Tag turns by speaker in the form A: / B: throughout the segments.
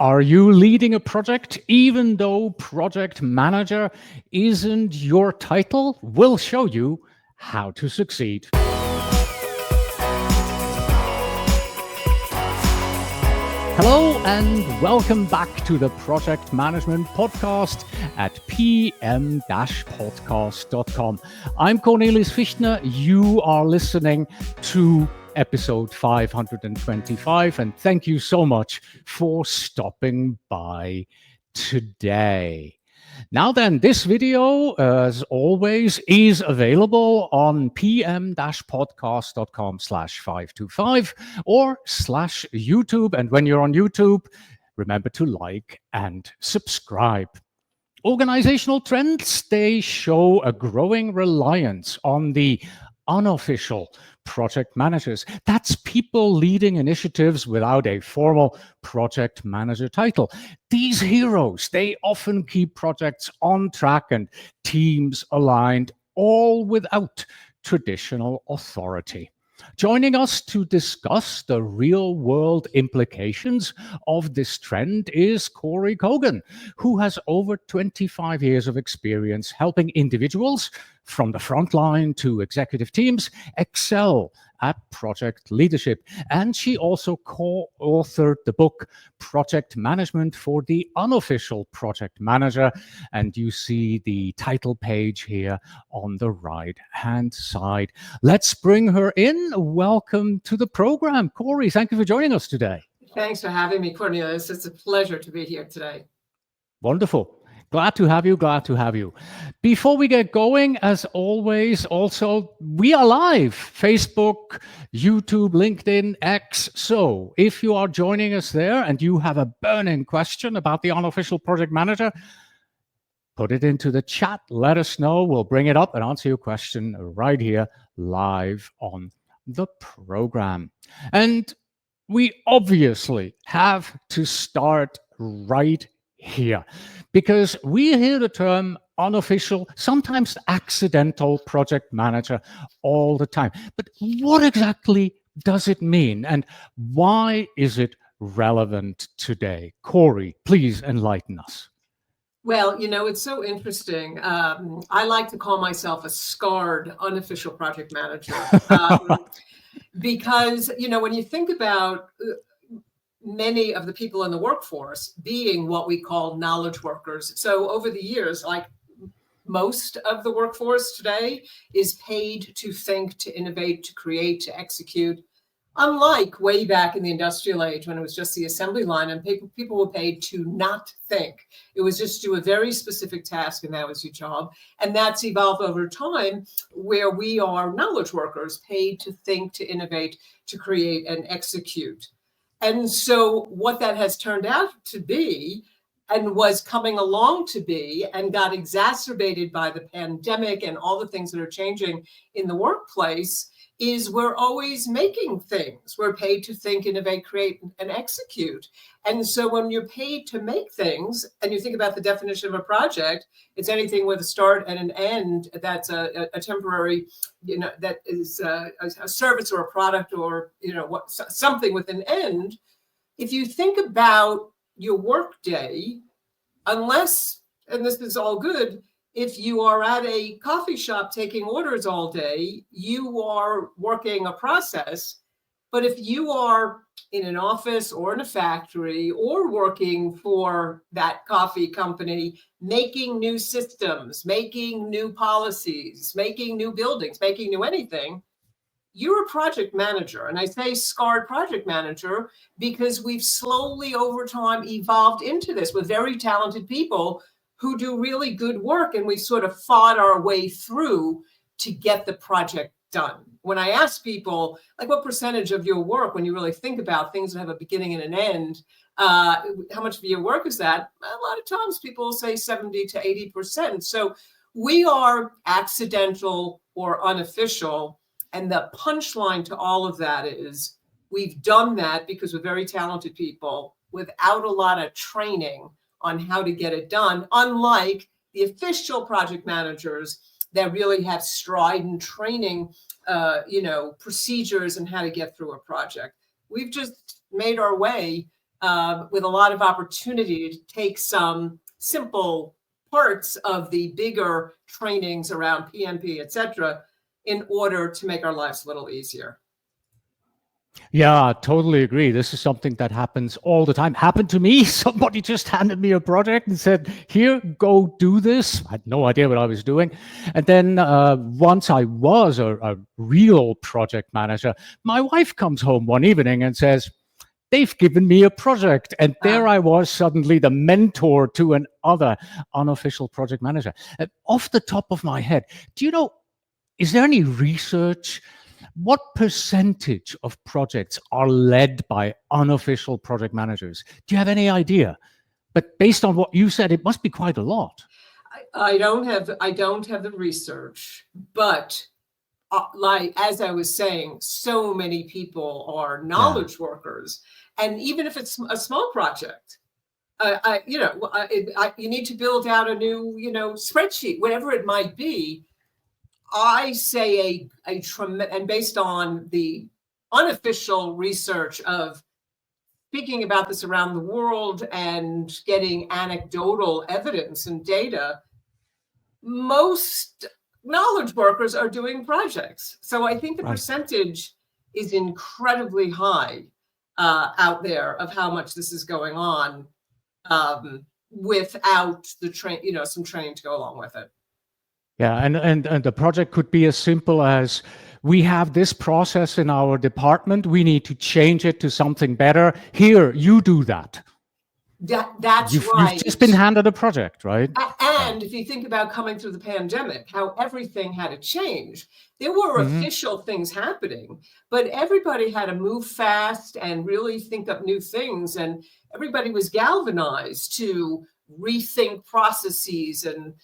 A: Are you leading a project even though project manager isn't your title? We'll show you how to succeed. Hello and welcome back to the Project Management Podcast at pm-podcast.com. I'm Cornelius Fichtner. You are listening to episode 525, and thank you so much for stopping by today. Now then, this video, as always, is available on pm-podcast.com/525 or /YouTube. And when you're on YouTube, remember to like and subscribe. Organizational trends, they show a growing reliance on the unofficial project managers. That's people leading initiatives without a formal project manager title. These heroes, they often keep projects on track and teams aligned, all without traditional authority. Joining us to discuss the real-world implications of this trend is Kory Kogon, who has over 25 years of experience helping individuals from the front line to executive teams excel at project leadership. And she also co-authored the book Project Management for the Unofficial Project Manager. And you see the title page here on the right-hand side. Let's bring her in. Welcome to the program. Kory, thank you for joining us today.
B: Thanks for having me, Cornelius. It's a pleasure to be here today.
A: Wonderful. Glad to have you. Glad to have you. Before we get going, as always, also, we are live. Facebook, YouTube, LinkedIn, X. So if you are joining us there and you have a burning question about the unofficial project manager, put it into the chat. Let us know. We'll bring it up and answer your question right here live on the program. And we obviously have to start right here, because we hear the term unofficial, sometimes accidental project manager all the time. But what exactly does it mean, and why is it relevant today? Kory, please enlighten us.
B: Well, it's so interesting. I like to call myself a scarred unofficial project manager because, when you think about many of the people in the workforce being what we call knowledge workers. So over the years, like most of the workforce today is paid to think, to innovate, to create, to execute. Unlike way back in the industrial age when it was just the assembly line and people were paid to not think. It was just do a very specific task and that was your job. And that's evolved over time where we are knowledge workers paid to think, to innovate, to create and execute. And so what that has turned out to be and was coming along to be and got exacerbated by the pandemic and all the things that are changing in the workplace is we're always making things. We're paid to think, innovate, create, and execute. And so when you're paid to make things and you think about the definition of a project, it's anything with a start and an end that's a temporary, that is a service or a product or, something with an end. If you think about your work day, unless, and this is all good, if you are at a coffee shop taking orders all day, you are working a process. But if you are in an office or in a factory or working for that coffee company, making new systems, making new policies, making new buildings, making new anything, you're a project manager. And I say scarred project manager because we've slowly over time evolved into this with very talented people who do really good work, and we sort of fought our way through to get the project done. When I ask people, like, what percentage of your work, when you really think about things that have a beginning and an end, how much of your work is that? A lot of times people will say 70 to 80%. So we are accidental or unofficial. And the punchline to all of that is we've done that because we're very talented people without a lot of training on how to get it done, unlike the official project managers that really have stride and training, procedures and how to get through a project. We've just made our way with a lot of opportunity to take some simple parts of the bigger trainings around PMP, et cetera, in order to make our lives a little easier.
A: Yeah, I totally agree. This is something that happens all the time. Happened to me. Somebody just handed me a project and said, here, go do this. I had no idea what I was doing. And then once I was a real project manager, my wife comes home one evening and says, they've given me a project. And there I was, suddenly the mentor to another unofficial project manager. Off the top of my head, do you know, is there any research? What percentage of projects are led by unofficial project managers? Do you have any idea? But based on what you said, it must be quite a lot.
B: I don't have the research, but like as I was saying, so many people are knowledge workers, and even if it's a small project, you need to build out a new spreadsheet, whatever it might be. I say and based on the unofficial research of speaking about this around the world and getting anecdotal evidence and data, most knowledge workers are doing projects. So I think the percentage is incredibly high out there of how much this is going on without the some training to go along with it.
A: Yeah, and the project could be as simple as, we have this process in our department, we need to change it to something better. Here, you do that.
B: That's right.
A: You've just been handed a project, right?
B: And if you think about coming through the pandemic, how everything had to change, there were official things happening, but everybody had to move fast and really think up new things. And everybody was galvanized to rethink processes and,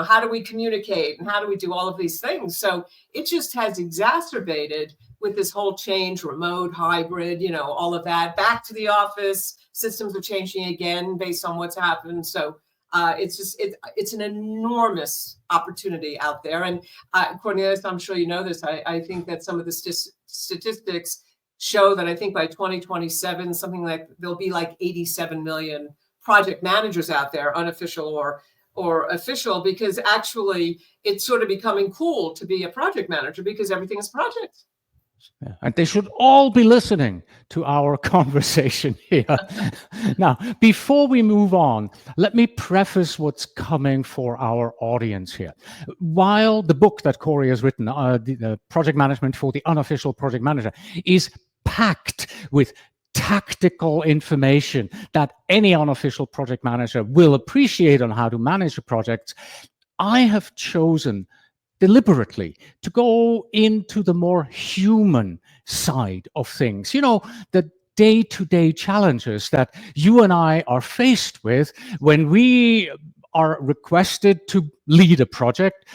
B: how do we communicate and how do we do all of these things? So it just has exacerbated with this whole change, remote, hybrid, all of that, back to the office. Systems are changing again based on what's happened. So it's an enormous opportunity out there. And Cornelius, I'm sure you know this. I think that some of the statistics show that I think by 2027, something like there'll be like 87 million project managers out there, unofficial or official, because actually it's sort of becoming cool to be a project manager because everything is projects.
A: Yeah, and they should all be listening to our conversation here. Now, before we move on, let me preface what's coming for our audience here. While the book that Kory has written, the Project Management for the Unofficial Project Manager, is packed with tactical information that any unofficial project manager will appreciate on how to manage a project, I have chosen deliberately to go into the more human side of things, the day-to-day challenges that you and I are faced with when we are requested to lead a project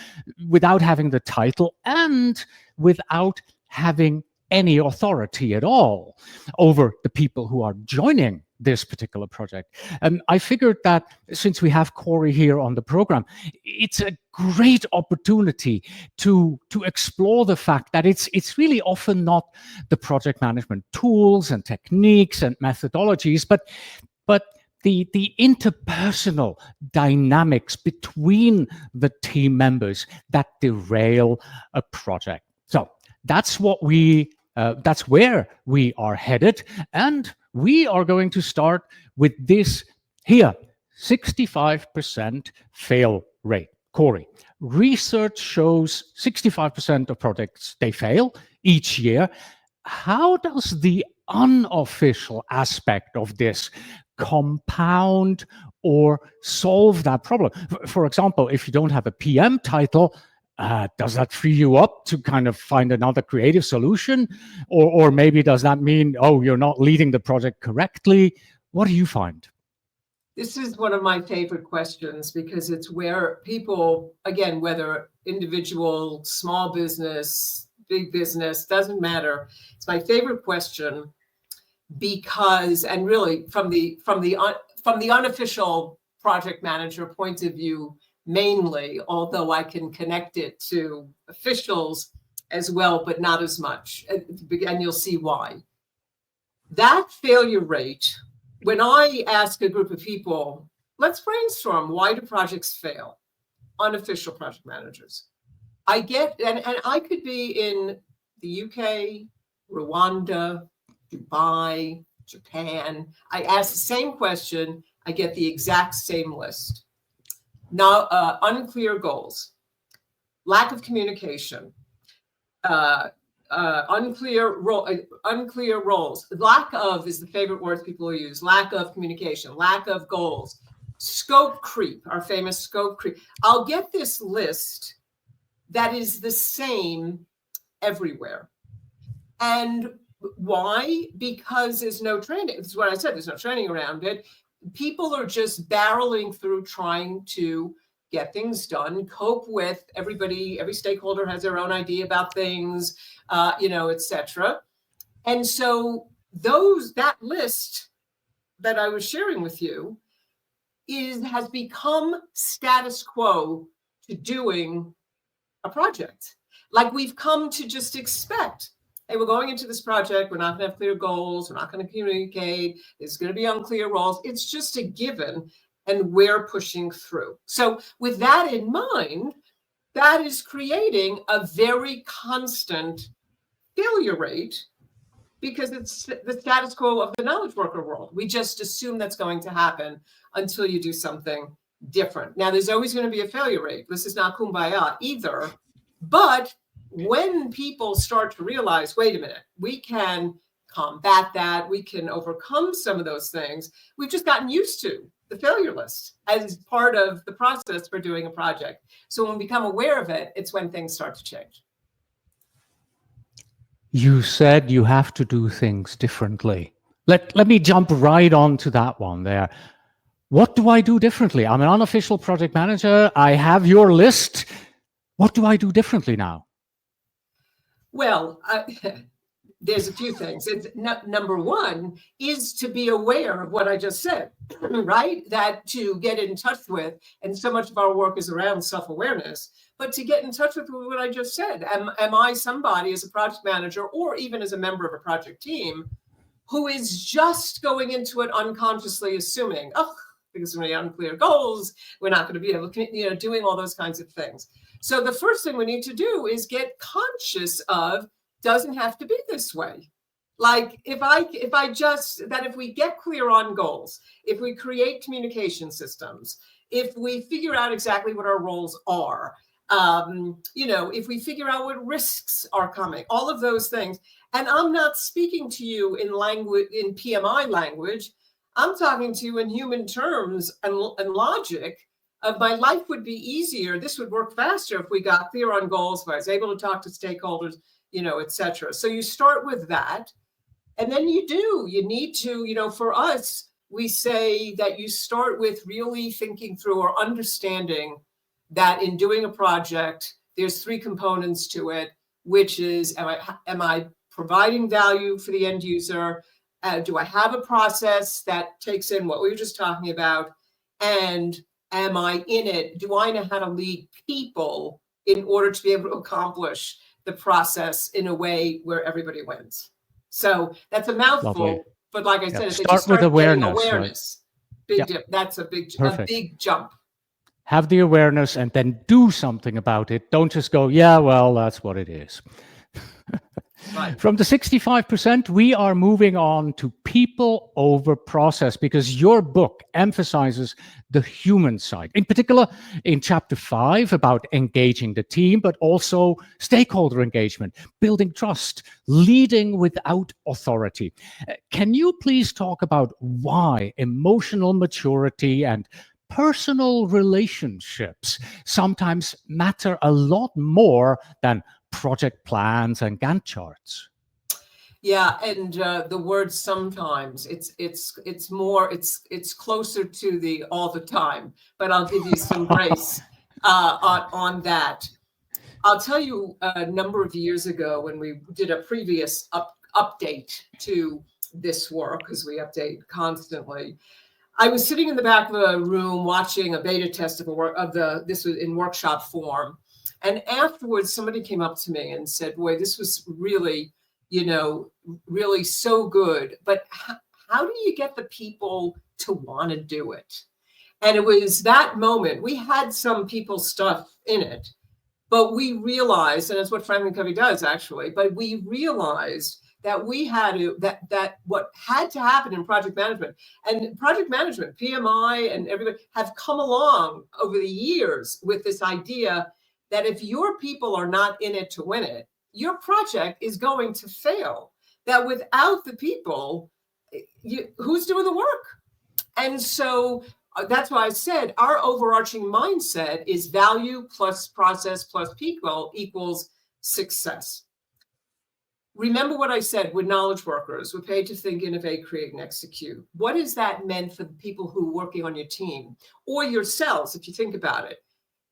A: without having the title and without having any authority at all over the people who are joining this particular project. And I figured that since we have Kory here on the program, it's a great opportunity to explore the fact that it's really often not the project management tools and techniques and methodologies, but the interpersonal dynamics between the team members that derail a project. So that's where we are headed, and we are going to start with this here, 65% fail rate. Kory, research shows 65% of projects, they fail each year. How does the unofficial aspect of this compound or solve that problem? For example, if you don't have a PM title, does that free you up to kind of find another creative solution? Or maybe does that mean, oh, you're not leading the project correctly? What do you find?
B: This is one of my favorite questions because it's where people, again, whether individual, small business, big business, doesn't matter. It's my favorite question because, and really from the unofficial project manager point of view, mainly, although I can connect it to officials as well, but not as much. And you'll see why. That failure rate when I ask a group of people, let's brainstorm, why do projects fail? Unofficial project managers. I get, and I could be in the UK, Rwanda, Dubai, Japan. I ask the same question, I get the exact same list. Now, unclear goals, lack of communication, unclear roles. Lack of is the favorite words people use. Lack of communication, lack of goals, scope creep, our famous scope creep. I'll get this list that is the same everywhere. And why? Because there's no training. This is what I said, there's no training around it. People are just barreling through trying to get things done, cope with everybody, every stakeholder has their own idea about things, etc. And so that list that I was sharing with you has become status quo to doing a project. Like we've come to just expect, hey, we're going into this project, we're not going to have clear goals, we're not going to communicate, there's going to be unclear roles. It's just a given, and we're pushing through. So with that in mind, that is creating a very constant failure rate because it's the status quo of the knowledge worker world. We just assume that's going to happen until you do something different. Now, there's always going to be a failure rate. This is not kumbaya either. But when people start to realize, wait a minute, we can combat that, we can overcome some of those things, we've just gotten used to the failure list as part of the process for doing a project. So when we become aware of it, it's when things start to change.
A: You said you have to do things differently. Let me jump right on to that one there. What do I do differently? I'm an unofficial project manager. I have your list. What do I do differently now?
B: Well, there's a few things. Number one is to be aware of what I just said, right? That to get in touch with, and so much of our work is around self-awareness, but to get in touch with what I just said. Am I somebody as a project manager or even as a member of a project team who is just going into it unconsciously assuming, oh, because we have unclear goals, we're not going to be able to, doing all those kinds of things. So the first thing we need to do is get conscious of, doesn't have to be this way. Like if we get clear on goals, if we create communication systems, if we figure out exactly what our roles are, if we figure out what risks are coming, all of those things. And I'm not speaking to you in language, in PMI language. I'm talking to you in human terms and logic of my life would be easier. This would work faster if we got clear on goals, if I was able to talk to stakeholders, etc. So you start with that. And then you need to, for us, we say that you start with really thinking through or understanding that in doing a project, there's three components to it, which is, am I providing value for the end user? Do I have a process that takes in what we were just talking about? And am I in it? Do I know how to lead people in order to be able to accomplish the process in a way where everybody wins? So that's a mouthful,
A: Lovely.
B: But like I said,
A: start with awareness.
B: Right? That's a big jump.
A: Have the awareness and then do something about it. Don't just go, yeah, well, that's what it is.
B: Right.
A: From the 65%, we are moving on to people over process, because your book emphasizes the human side, in particular in chapter 5 about engaging the team, but also stakeholder engagement, building trust, leading without authority. Can you please talk about why emotional maturity and personal relationships sometimes matter a lot more than project plans and Gantt charts?
B: Yeah, and the word sometimes, it's closer to the all the time, but I'll give you some grace on that. I'll tell you, a number of years ago when we did a previous update to this work, because we update constantly, I was sitting in the back of a room watching a beta test this was in workshop form. And afterwards, somebody came up to me and said, boy, this was really, really so good. But how do you get the people to want to do it? And it was that moment. We had some people stuff in it, but we realized, and that's what Franklin Covey does actually, but we realized that we had to, that what had to happen in project management, PMI and everybody have come along over the years with this idea that if your people are not in it to win it, your project is going to fail. That without the people, who's doing the work? And so that's why I said our overarching mindset is value plus process plus people equals success. Remember what I said, we're knowledge workers. We're paid to think, innovate, create, and execute. What is that meant for the people who are working on your team or yourselves, if you think about it?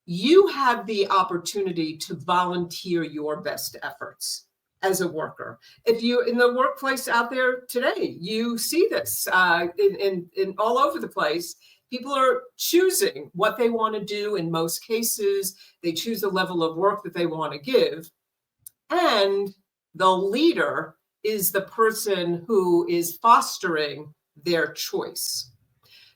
B: You have the opportunity to volunteer your best efforts as a worker. If you're in the workplace out there today, you see this in all over the place. People are choosing what they want to do. In most cases, they choose the level of work that they want to give. And the leader is the person who is fostering their choice.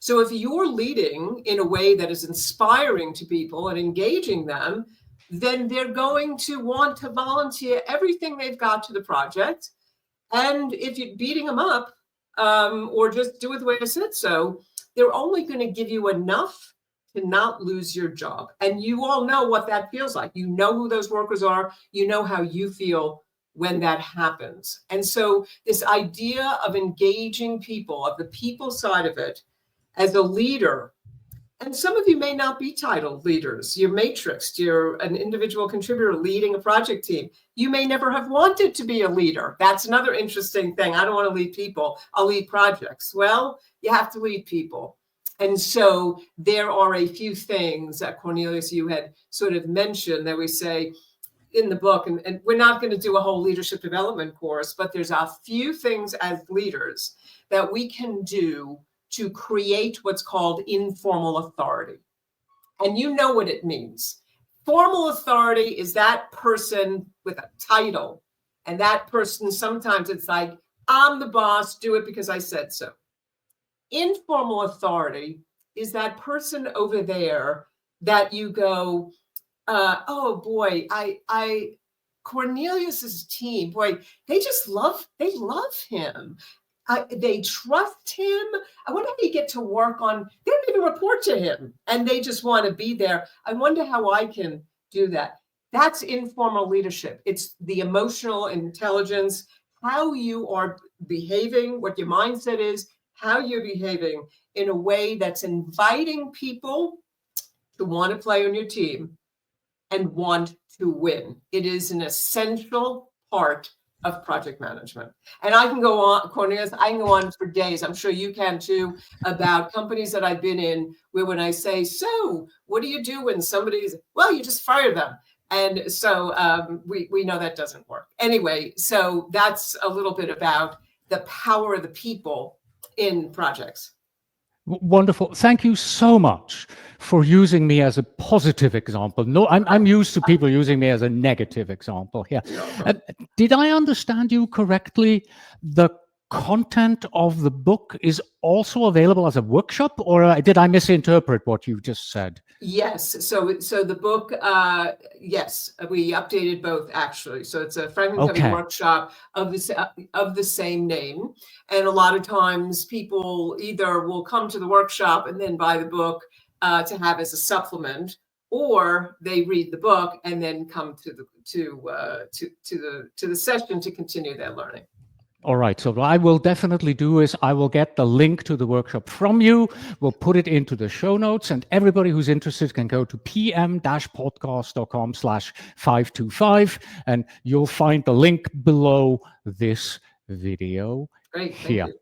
B: So if you're leading in a way that is inspiring to people and engaging them, then they're going to want to volunteer everything they've got to the project. And if you're beating them up or just do it the way I said so, they're only going to give you enough to not lose your job. And you all know what that feels like. You know who those workers are. You know how you feel when that happens. And so this idea of engaging people, of the people side of it, as a leader, and some of you may not be titled leaders. You're matrixed. You're an individual contributor leading a project team. You may never have wanted to be a leader. That's another interesting thing. I don't want to lead people. I'll lead projects. Well, you have to lead people. And so there are a few things that Cornelius, you had sort of mentioned that we say in the book, and we're not going to do a whole leadership development course, but there's a few things as leaders that we can do to create what's called informal authority. And you know what it means. Formal authority is that person with a title. And that person, sometimes it's like, I'm the boss, do it because I said so. Informal authority is that person over there that you go, oh boy, Cornelius's team, boy, they love him. They trust him. I wonder how you get to work on, they don't even report to him and they just want to be there. I wonder how I can do that. That's informal leadership. It's the emotional intelligence, how you are behaving, what your mindset is, how you're behaving in a way that's inviting people to want to play on your team and want to win. It is an essential part of project management. And I can go on, Cornelius, I can go on for days. I'm sure you can too, about companies that I've been in where when I say, so what do you do when somebody's, well, you just fire them. And so we know that doesn't work. Anyway, so that's a little bit about the power of the people in projects.
A: Wonderful. Thank you so much for using me as a positive example. No, I'm used to people using me as a negative example here. Did I understand you correctly? The content of the book is also available as a workshop, or did I misinterpret what you just said?
B: Yes. So the book, yes, we updated both actually. So it's a Franklin Covey workshop of the same name. And a lot of times people either will come to the workshop and then buy the book to have as a supplement, or they read the book and then come to the session to continue their learning.
A: All right, so what I will definitely do is I will get the link to the workshop from you. We'll put it into the show notes, and everybody who's interested can go to pm-podcast.com/525, and you'll find the link below this video.
B: Great,
A: here.
B: thank you.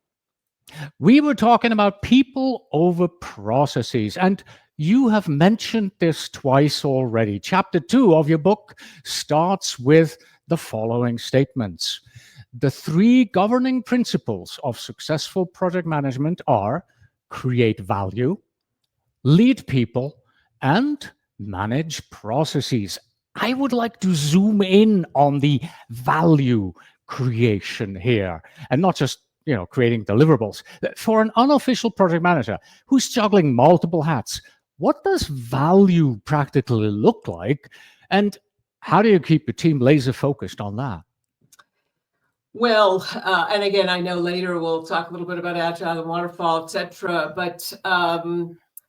A: We were talking about people over processes, and you have mentioned this twice already. Chapter 2 of your book starts with the following statements. The 3 governing principles of successful project management are create value, lead people, and manage processes. I would like to zoom in on the value creation here, and not just creating deliverables. For an unofficial project manager who's juggling multiple hats, what does value practically look like? And how do you keep your team laser focused on that?
B: Well, and again, I know later we'll talk a little bit about agile and waterfall, et cetera, but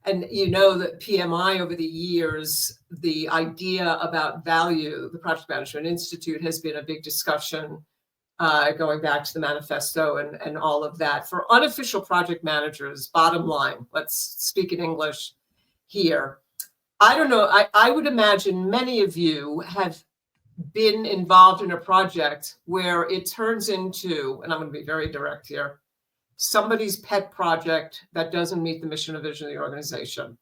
B: and that PMI over the years, the idea about value, the Project Management Institute has been a big discussion going back to the manifesto and all of that. For unofficial project managers, bottom line, let's speak in English here. I don't know, I would imagine many of you have been involved in a project where it turns into, and I'm going to be very direct here, somebody's pet project that doesn't meet the mission or vision of the organization.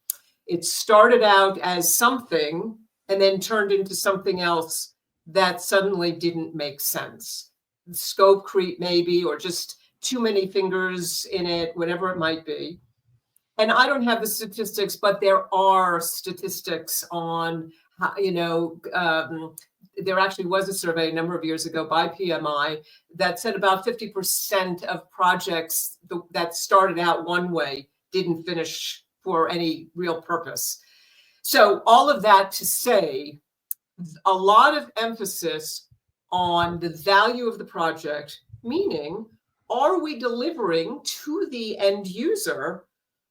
B: It started out as something and then turned into something else that suddenly didn't make sense. Scope creep maybe, or just too many fingers in it, whatever it might be. And I don't have the statistics, but there are statistics on how, there actually was a survey a number of years ago by PMI that said about 50% of projects that started out one way didn't finish for any real purpose. So all of that to say, a lot of emphasis on the value of the project, meaning, are we delivering to the end user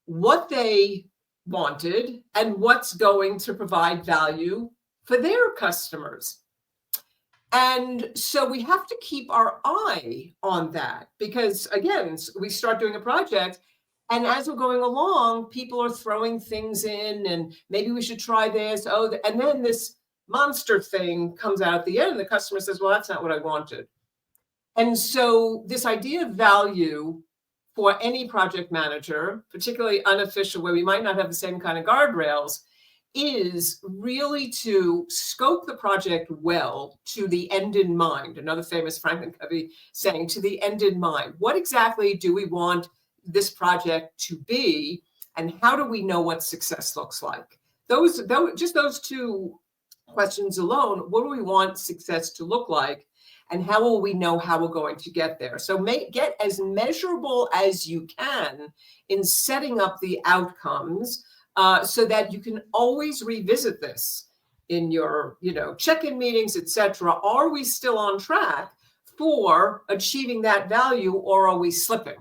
B: what they wanted and what's going to provide value for their customers? And so we have to keep our eye on that, because again, we start doing a project and as we're going along, people are throwing things in and maybe we should try this. And then this monster thing comes out at the end and the customer says, well, that's not what I wanted. And so this idea of value for any project manager, particularly unofficial, where we might not have the same kind of guardrails, is really to scope the project well to the end in mind. Another famous Franklin Covey saying, to the end in mind. What exactly do we want this project to be? And how do we know what success looks like? Just those two questions alone, what do we want success to look like? And how will we know how we're going to get there? So get as measurable as you can in setting up the outcomes so that you can always revisit this in your check-in meetings, etc. Are we still on track for achieving that value, or are we slipping?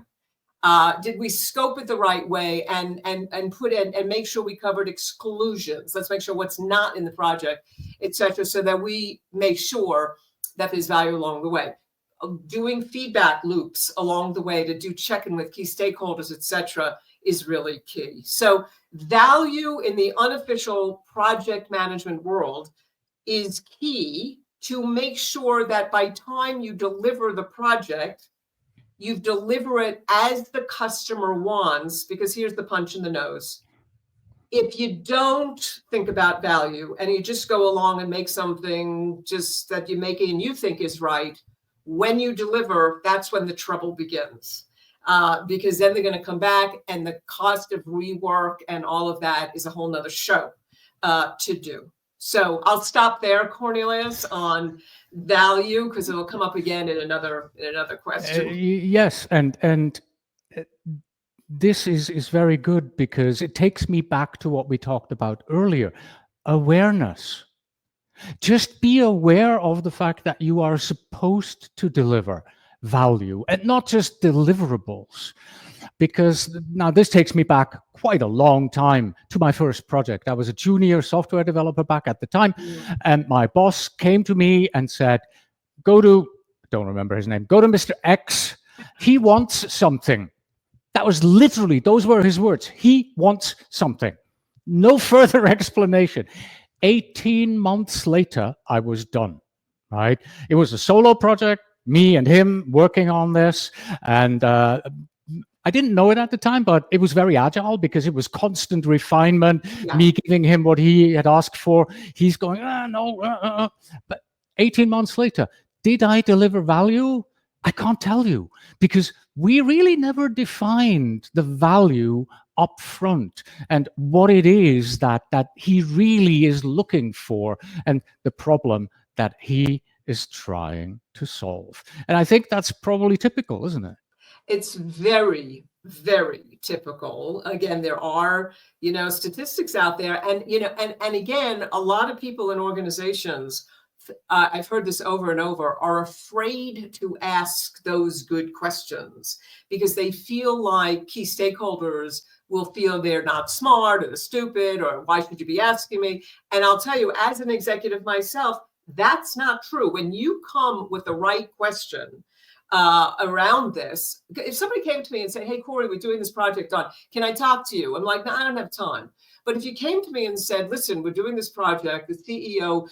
B: Did we scope it the right way and put in and make sure we covered exclusions? Let's make sure what's not in the project, etc., so that we make sure that there's value along the way. Doing feedback loops along the way to do check-in with key stakeholders, etc., is really key. So value in the unofficial project management world is key to make sure that by time you deliver the project, you deliver it as the customer wants, because here's the punch in the nose. If you don't think about value and you just go along and make something just that you make and you think is right, when you deliver, that's when the trouble begins. Because then they're going to come back and the cost of rework and all of that is a whole nother show to do. So I'll stop there, Cornelius, on value, because it'll come up again in another question.
A: Yes, and this is very good, because it takes me back to what we talked about earlier, awareness. Just be aware of the fact that you are supposed to deliver value and not just deliverables. Because now this takes me back quite a long time to my first project. I was a junior software developer back at the time, and my boss came to me and said, go to Mr. X. He wants something. That was literally, those were his words. He wants something. No further explanation. 18 months later, I was done, right? It was a solo project, me and him working on this. And I didn't know it at the time, but it was very agile because it was constant refinement, me giving him what he had asked for. He's going, no. But 18 months later, did I deliver value? I can't tell you, because we really never defined the value up front and what it is that he really is looking for and the problem that he is trying to solve. And I think that's probably typical, isn't it?
B: It's very, very typical. Again, there are, statistics out there, and, and again, a lot of people in organizations, I've heard this over and over, are afraid to ask those good questions because they feel like key stakeholders will feel they're not smart or they're stupid, or why should you be asking me? And I'll tell you, as an executive myself, that's not true. When you come with the right question around this, if somebody came to me and said, hey, Kory, we're doing this project on, can I talk to you? I'm like, no, I don't have time. But if you came to me and said, listen, we're doing this project, the CEO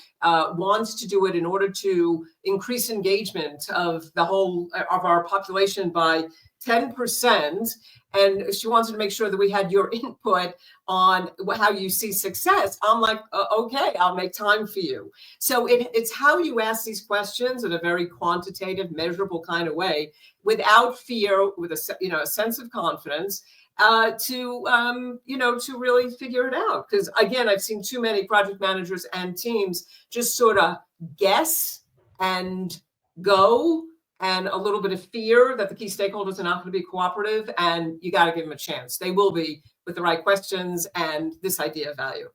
B: wants to do it in order to increase engagement of our population by 10%, and she wanted to make sure that we had your input on how you see success, I'm like, okay, I'll make time for you. So it's how you ask these questions in a very quantitative, measurable kind of way, without fear, with a sense of confidence, to really figure it out. Because again, I've seen too many project managers and teams just sort of guess and go, and a little bit of fear that the key stakeholders are not going to be cooperative, and you got to give them a chance. They will be, with the right questions and this idea of value.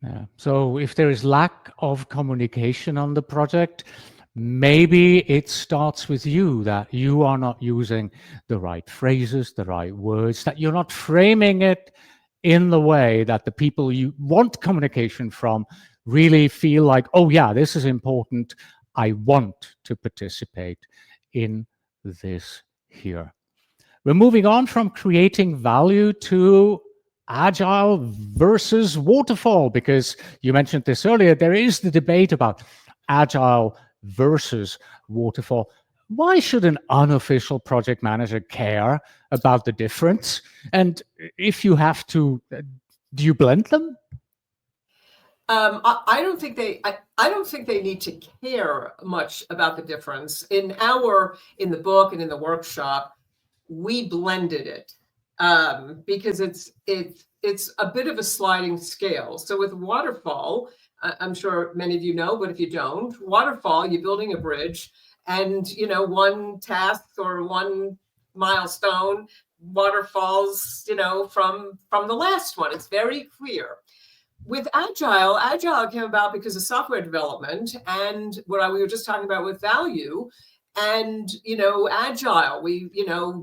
A: Yeah. So if there is lack of communication on the project, maybe it starts with you, that you are not using the right phrases, the right words, that you're not framing it in the way that the people you want communication from really feel like, oh yeah, this is important. I want to participate in this here. We're moving on from creating value to agile versus waterfall, because you mentioned this earlier. There is the debate about agile versus waterfall. Why should an unofficial project manager care about the difference? And if you have to, do you blend them?
B: I don't think they need to care much about the difference. In the book and in the workshop, we blended it because it's a bit of a sliding scale. So with waterfall, I'm sure many of you know, but if you don't, waterfall, you're building a bridge, and one task or one milestone waterfalls, from the last one. It's very clear. With agile came about because of software development and what we were just talking about with value. And agile, we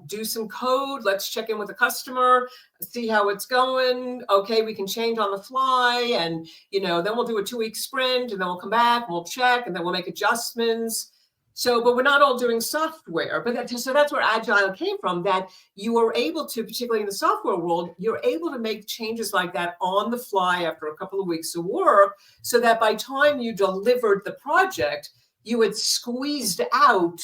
B: do some code, let's check in with the customer, see how it's going. Okay, we can change on the fly, and then we'll do a 2-week sprint, and then we'll come back, we'll check, and then we'll make adjustments. So, but we're not all doing software. So that's where agile came from, that you were able to, particularly in the software world, you're able to make changes like that on the fly after a couple of weeks of work, so that by time you delivered the project, you had squeezed out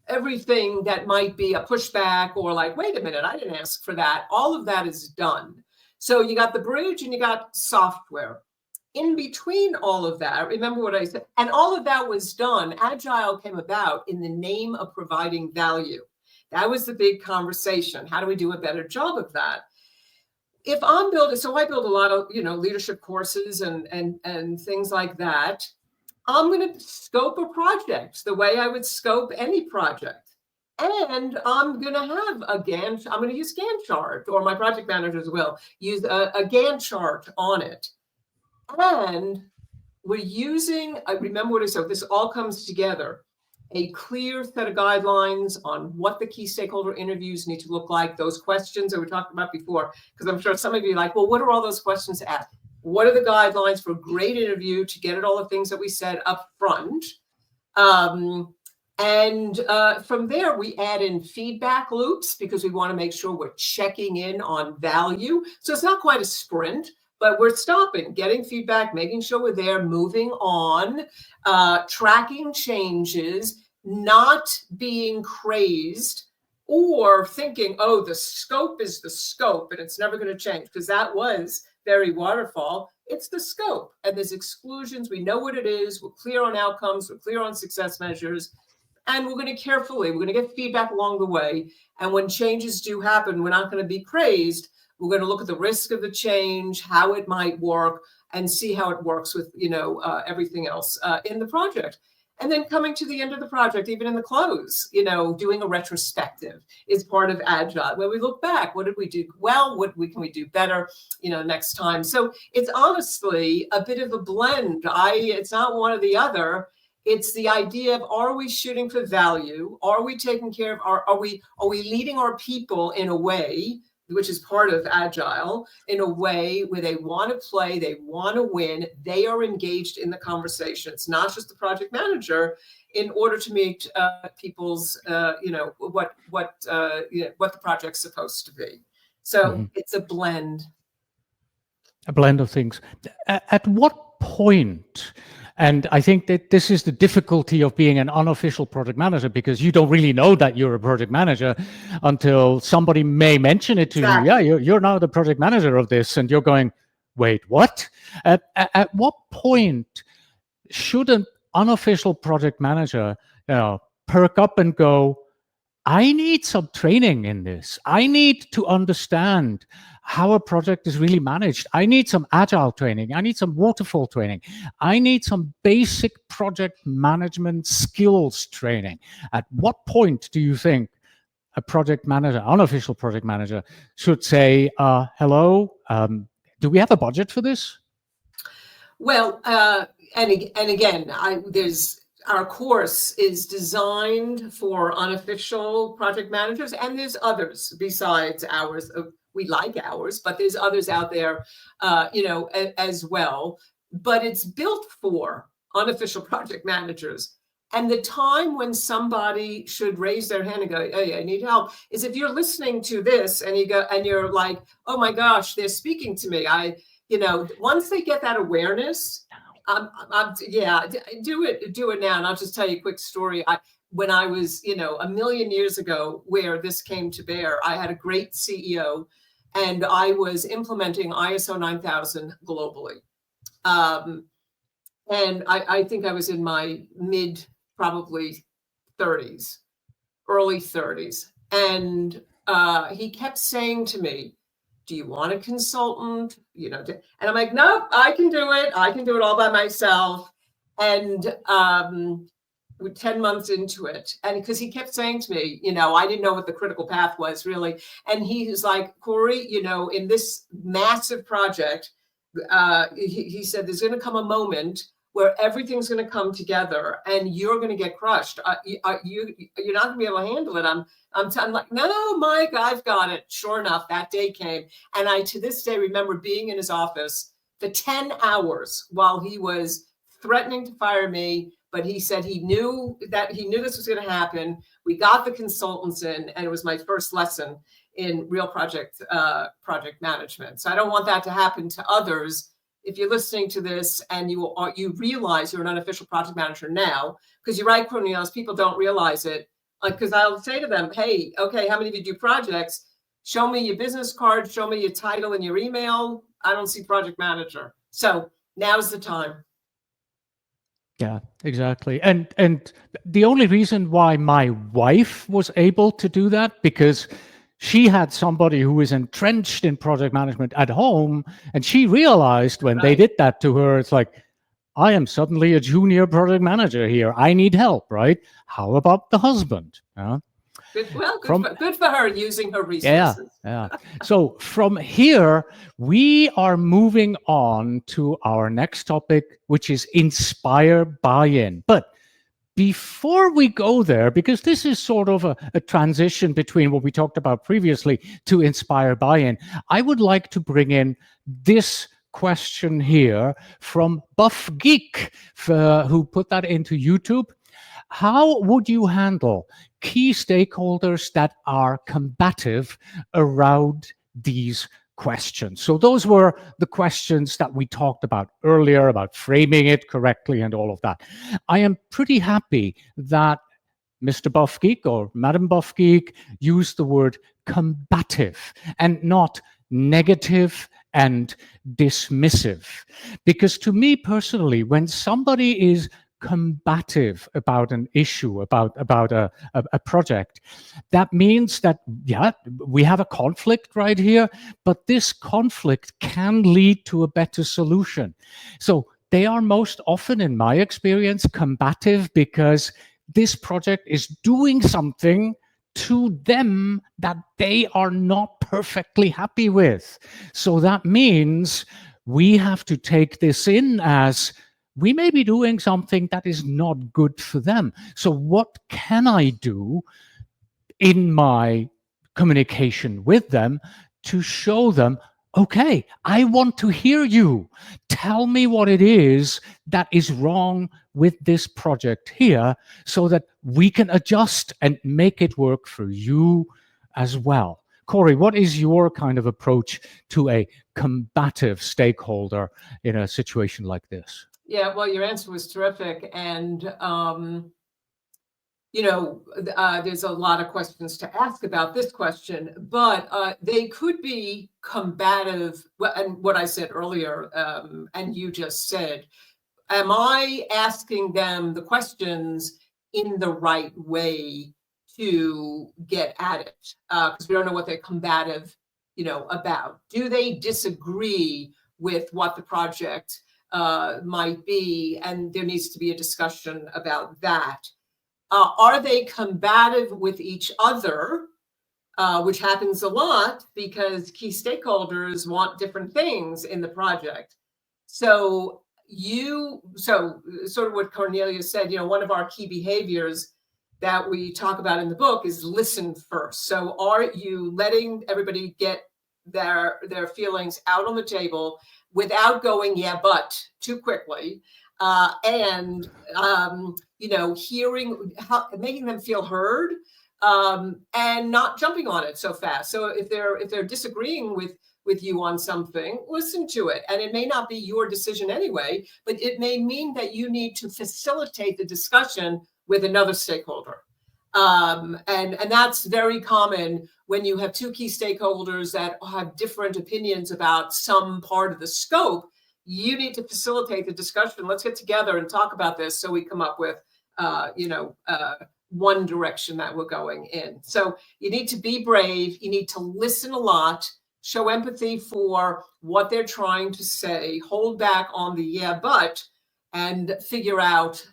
B: everything that might be a pushback, or like, wait a minute, I didn't ask for that. All of that is done. So you got the bridge and you got software. In between all of that, remember what I said, and all of that was done. Agile came about in the name of providing value. That was the big conversation. How do we do a better job of that? If I'm building, so I build a lot of, leadership courses and things like that. I'm going to scope a project the way I would scope any project. And I'm going to have I'm going to use Gantt chart, or my project managers will use a Gantt chart on it. And we're using, I remember what I said, this all comes together, a clear set of guidelines on what the key stakeholder interviews need to look like, those questions that we talked about before, because I'm sure some of you are like, well, what are all those questions asked? What are the guidelines for a great interview to get at all the things that we said up front? From there, we add in feedback loops, because we want to make sure we're checking in on value. So it's not quite a sprint, but we're stopping, getting feedback, making sure we're there, moving on, tracking changes, not being crazed or thinking, oh, the scope is the scope and it's never going to change, because that was very waterfall. It's the scope, and there's exclusions. We know what it is. We're clear on outcomes. We're clear on success measures. And we're going to get feedback along the way. And when changes do happen, we're not going to be crazed. We're going to look at the risk of the change, how it might work, and see how it works with, everything else in the project. And then coming to the end of the project, even in the close, doing a retrospective is part of Agile, where we look back. What did we do well? Can we do better, next time? So it's honestly a bit of a blend. It's not one or the other. It's the idea of, are we shooting for value? Are we taking care of, are we leading our people in a way, which is part of Agile, in a way where they want to play, they want to win, they are engaged in the conversation. It's not just the project manager, in order to meet people's, what the project's supposed to be. So it's a blend.
A: A blend of things. At what point? And I think that this is the difficulty of being an unofficial project manager, because you don't really know that you're a project manager until somebody may mention it to you. Yeah, you're now the project manager of this, and you're going, wait, what? At what point should an unofficial project manager perk up and go, I need some training in this. I need to understand how a project is really managed. I need some agile training. I need some waterfall training. I need some basic project management skills training. At what point do you think a project manager, unofficial project manager, should say, hello, do we have a budget for this?
B: Well, and again, our course is designed for unofficial project managers, and there's others besides ours. We like ours, but there's others out there, as well. But it's built for unofficial project managers. And the time when somebody should raise their hand and go, "Hey, I need help," is if you're listening to this and you're like, "Oh my gosh, they're speaking to me." Once they get that awareness, do it now. And I'll just tell you a quick story. When I was, a million years ago, where this came to bear, I had a great CEO, and I was implementing ISO 9000 globally. And I think I was in my probably 30s, early 30s. And he kept saying to me, "Do you want a consultant?" And I'm like, "Nope, I can do it. I can do it all by myself." And we're 10 months into it. And because he kept saying to me, I didn't know what the critical path was really. And he was like, "Kory, in this massive project," he said, "there's going to come a moment where everything's going to come together and you're going to get crushed. You're not going to be able to handle it." I'm like, "No, Mike, I've got it." Sure enough, that day came. And I, to this day, remember being in his office for 10 hours while he was threatening to fire me. But he said he knew this was going to happen. We got the consultants in, and it was my first lesson in real project management. So I don't want that to happen to others. If you're listening to this and you realize you're an unofficial project manager now, because you're right, Cornelius, people don't realize it. Because I'll say to them, "Hey, okay, how many of you do projects? Show me your business card, show me your title and your email. I don't see project manager." So now's the time.
A: Yeah, exactly. And the only reason why my wife was able to do that, because she had somebody who was entrenched in project management at home, and she realized when they did that to her, it's like, I am suddenly a junior project manager here. I need help, right? How about the husband?
B: Good for her using her resources.
A: Yeah. So from here, we are moving on to our next topic, which is inspire buy-in. But before we go there, because this is sort of a transition between what we talked about previously to inspire buy-in, I would like to bring in this question here from Buff Geek, who put that into YouTube. How would you handle key stakeholders that are combative around these questions? So those were the questions that we talked about earlier, about framing it correctly and all of that. I am pretty happy that Mr. Buff Geek or Madam Buff Geek used the word combative and not negative and dismissive. Because to me personally, when somebody is combative about an issue, about a project, that means that, yeah, we have a conflict right here, but this conflict can lead to a better solution. So they are most often, in my experience, combative because this project is doing something to them that they are not perfectly happy with. So that means we have to take this in as we may be doing something that is not good for them. So what can I do in my communication with them to show them, okay, I want to hear you. Tell me what it is that is wrong with this project here so that we can adjust and make it work for you as well. Kory, what is your kind of approach to a combative stakeholder in a situation like this?
B: Yeah, well, your answer was terrific. And, there's a lot of questions to ask about this question, but they could be combative. And what I said earlier, and you just said, am I asking them the questions in the right way to get at it? Because we don't know what they're combative, about. Do they disagree with what the project might be? And there needs to be a discussion about that. Are they combative with each other, which happens a lot because key stakeholders want different things in the project? So sort of what Cornelius said, one of our key behaviors that we talk about in the book is listen first. So are you letting everybody get their feelings out on the table without going, yeah, but too quickly? And hearing, making them feel heard, and not jumping on it so fast. So if they're disagreeing with you on something, listen to it. And it may not be your decision anyway, but it may mean that you need to facilitate the discussion with another stakeholder. And that's very common when you have two key stakeholders that have different opinions about some part of the scope. You need to facilitate the discussion. Let's get together and talk about this so we come up with, one direction that we're going in. So you need to be brave. You need to listen a lot, show empathy for what they're trying to say, hold back on the yeah, but, and figure out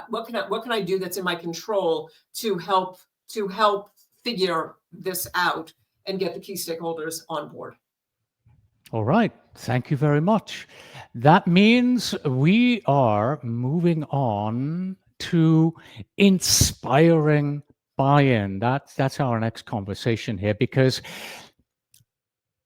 B: what can I do that's in my control to help figure this out and get the key stakeholders on board.
A: All right, thank you very much. That means we are moving on to inspiring buy-in. That's our next conversation here, because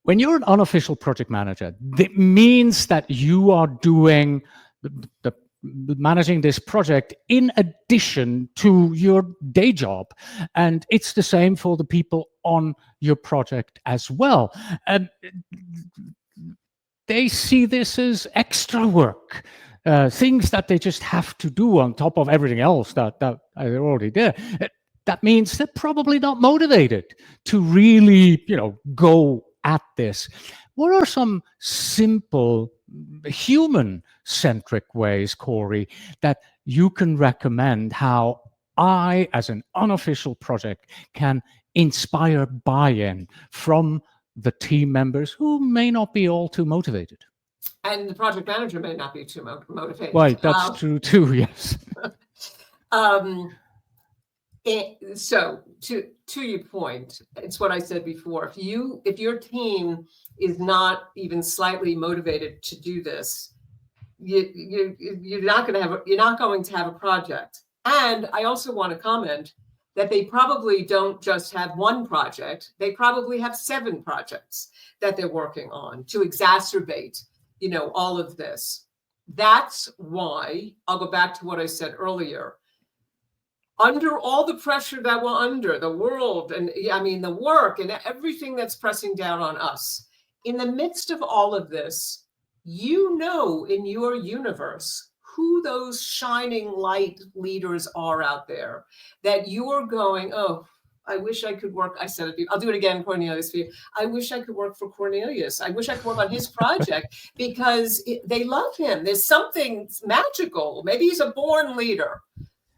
A: when you're an unofficial project manager, it means that you are doing the managing this project in addition to your day job. And it's the same for the people on your project as well. And they see this as extra work, things that they just have to do on top of everything else that they're already there. That means they're probably not motivated to really, go at this. What are some simple human-centric ways, Kory, that you can recommend how I, as an unofficial project, can inspire buy-in from the team members who may not be all too motivated?
B: And the project manager may not be too motivated.
A: Right, that's true too, yes.
B: So to your point, it's what I said before. If your team is not even slightly motivated to do this, you're not going to have a project. And I also want to comment that they probably don't just have one project. They probably have 7 projects that they're working on to exacerbate, all of this. That's why I'll go back to what I said earlier. Under all the pressure that we're under, the world, and the work and everything that's pressing down on us, in the midst of all of this, in your universe who those shining light leaders are out there that you're going, oh, I wish I could work. I said it. I'll do it again, Cornelius. For you. I wish I could work for Cornelius. I wish I could work on his project because they love him. There's something magical. Maybe he's a born leader.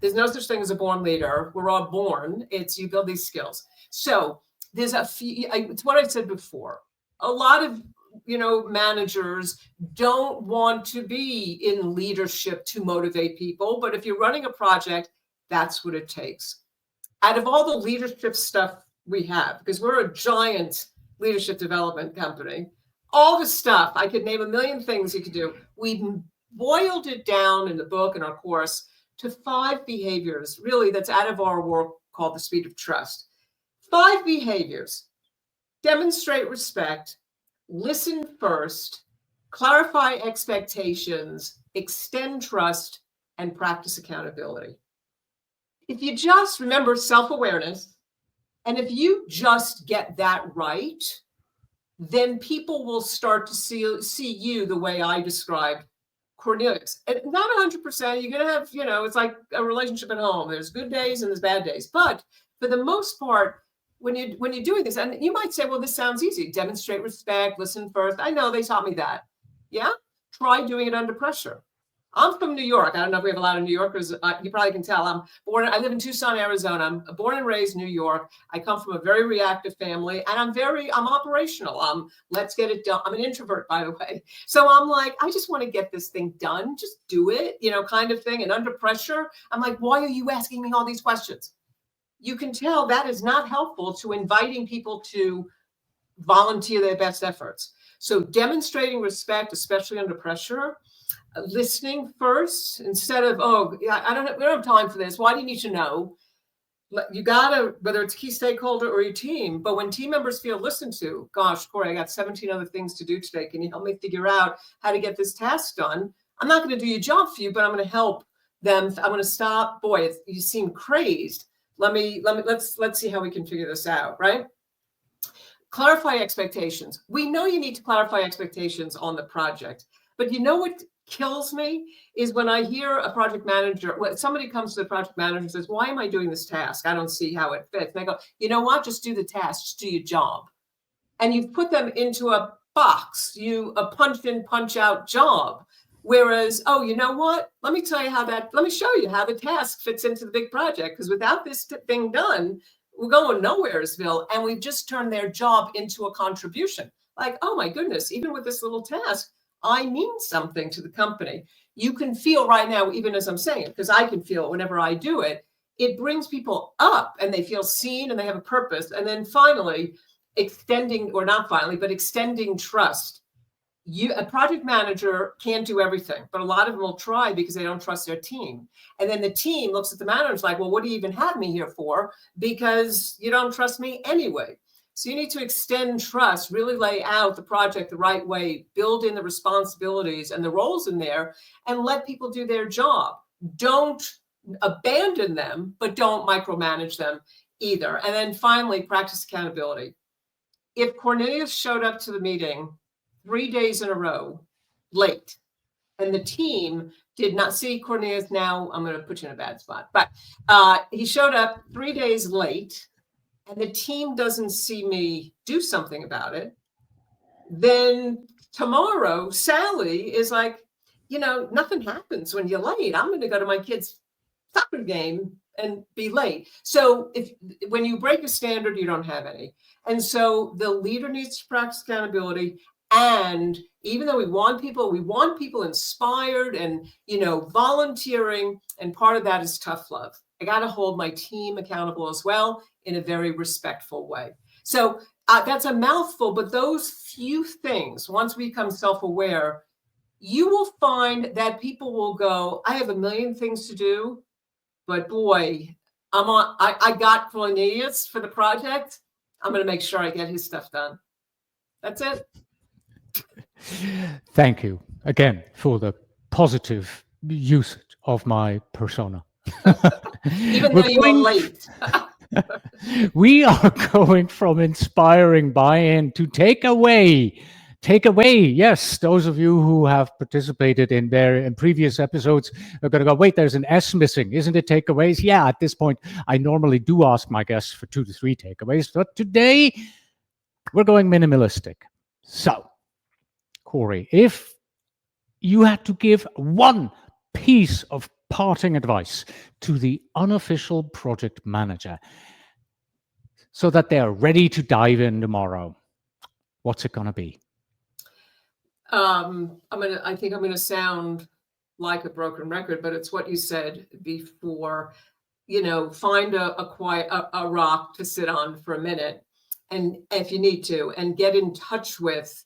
B: There's no such thing as a born leader. We're all born. It's you build these skills. So there's a few, it's what I said before. A lot of managers don't want to be in leadership to motivate people. But if you're running a project, that's what it takes. Out of all the leadership stuff we have, because we're a giant leadership development company, all the stuff, I could name a million things you could do. We boiled it down in the book and our course to 5 behaviors, really, that's out of our work called the speed of trust. 5 behaviors: demonstrate respect, listen first, clarify expectations, extend trust, and practice accountability. If you just remember self-awareness, and if you just get that right, then people will start to see you the way I described Cornelius. And not 100%, you're going to have, it's like a relationship at home. There's good days and there's bad days. But for the most part, when you're doing this, and you might say, well, this sounds easy. Demonstrate respect, listen first. I know they taught me that. Yeah? Try doing it under pressure. I'm from New York. I don't know if we have a lot of New Yorkers. You probably can tell. I live in Tucson, Arizona. I'm born and raised New York. I come from a very reactive family, and I'm operational. Let's get it done. I'm an introvert, by the way. So I'm like, I just want to get this thing done. Just do it, kind of thing. And under pressure, I'm like, why are you asking me all these questions? You can tell that is not helpful to inviting people to volunteer their best efforts. So demonstrating respect, especially under pressure, listening first instead of, we don't have time for this. Why do you need to know? You gotta, whether it's key stakeholder or your team, but when team members feel listened to, gosh, Kory, I got 17 other things to do today. Can you help me figure out how to get this task done? I'm not going to do your job for you, but I'm going to help them. I'm going to stop. Boy, you seem crazed. Let's see how we can figure this out, right? Clarify expectations. We know you need to clarify expectations on the project, but you know what kills me is when I hear a project manager, when somebody comes to the project manager and says, why am I doing this task? I don't see how it fits. And I go, you know what? Just do the task, just do your job. And you've put them into a box, a punch in, punch out job. Whereas, you know what? Let me show you how the task fits into the big project. Because without this thing done, we're going nowheresville. And we've just turned their job into a contribution. Like, oh my goodness, even with this little task, I mean something to the company. You can feel right now, even as I'm saying it, because I can feel it whenever I do it, it brings people up and they feel seen and they have a purpose. And then finally, extending trust. A project manager can't do everything, but a lot of them will try because they don't trust their team. And then the team looks at the manager and is like, well, what do you even have me here for? Because you don't trust me anyway. So you need to extend trust, really lay out the project the right way, build in the responsibilities and the roles in there, and let people do their job. Don't abandon them, but don't micromanage them either. And then finally, practice accountability. If Cornelius showed up to the meeting 3 days in a row late, and the team did not see Cornelius, now I'm going to put you in a bad spot, but he showed up 3 days late, and the team doesn't see me do something about it, then tomorrow, Sally is like, nothing happens when you're late. I'm going to go to my kid's soccer game and be late. So when you break a standard, you don't have any. And so the leader needs to practice accountability. And even though we want people inspired and, volunteering. And part of that is tough love. I got to hold my team accountable as well in a very respectful way. So that's a mouthful, but those few things, once we become self-aware, you will find that people will go, I have a million things to do, but boy, I got Cornelius for the project. I'm going to make sure I get his stuff done. That's it.
A: Thank you again for the positive usage of my persona.
B: Even though you were late.
A: We are going from inspiring buy-in to take away. Yes, those of you who have participated in previous episodes are going to go, wait, there's an S missing. Isn't it takeaways? Yeah, at this point, I normally do ask my guests for 2 to 3 takeaways, but today we're going minimalistic. So, Kory, if you had to give one piece of parting advice to the unofficial project manager so that they're ready to dive in tomorrow, what's it going to be?
B: I think I'm gonna sound like a broken record, but it's what you said before. Find a rock to sit on for a minute, and if you need to, and get in touch with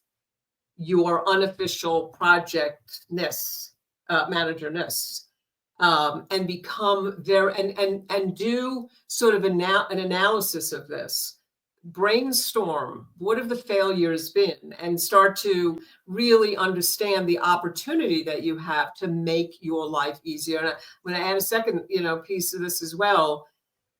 B: your unofficial projectness, managerness, and become there, and do sort of an analysis of this. Brainstorm what have the failures been, and start to really understand the opportunity that you have to make your life easier. And I'm going to add a second, piece of this as well,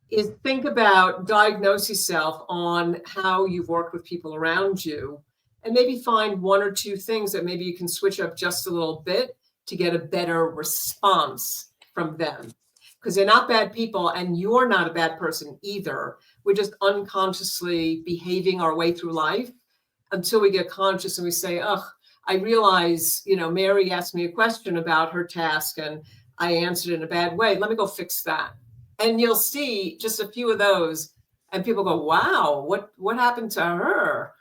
B: is think about, diagnose yourself on how you've worked with people around you, and maybe find one or two things that maybe you can switch up just a little bit to get a better response from them. Because they're not bad people, and you're not a bad person either. We're just unconsciously behaving our way through life until we get conscious and we say, oh, I realize, Mary asked me a question about her task and I answered in a bad way. Let me go fix that. And you'll see just a few of those, and people go, wow, what happened to her?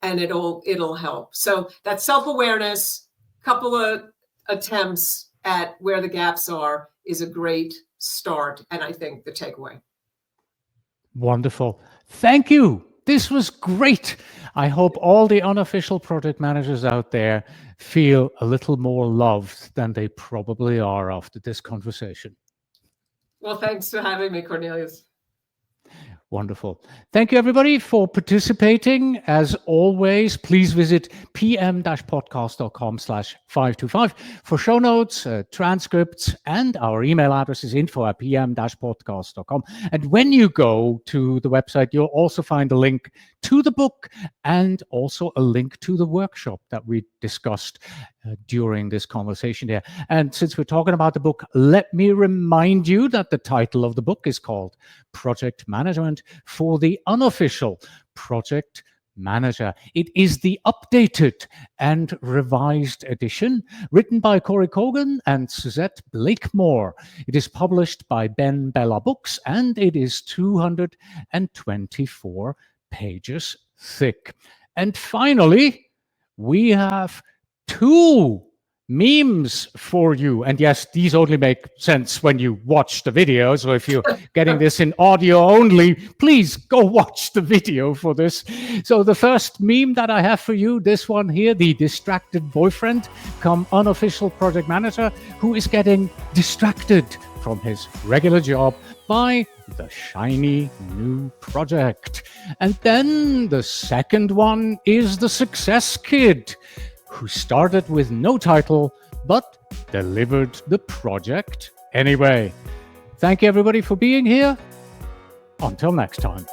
B: And it'll help. So that self-awareness, couple of attempts at where the gaps are, is a great start, and I think the takeaway.
A: Wonderful. Thank you. This was great. I hope all the unofficial project managers out there feel a little more loved than they probably are after this conversation.
B: Well, thanks for having me, Cornelius.
A: Wonderful. Thank you, everybody, for participating. As always, please visit pm-podcast.com/525 for show notes, transcripts, and our email address is info@pm-podcast.com. And when you go to the website, you'll also find a link to the book and also a link to the workshop that we discussed during this conversation here. And since we're talking about the book, let me remind you that the title of the book is called Project Management for the Unofficial Project Manager. It is the updated and revised edition, written by Kory Kogon and Suzette Blakemore. It is published by Ben Bella Books, and it is 224 pages thick. And finally, we have 2 memes for you. And yes, these only make sense when you watch the video. So if you're getting this in audio only, please go watch the video for this. So the first meme that I have for you, this one here, the distracted boyfriend come unofficial project manager who is getting distracted from his regular job by the shiny new project. And then the second one is the success kid who started with no title, but delivered the project anyway. Thank you, everybody, for being here. Until next time.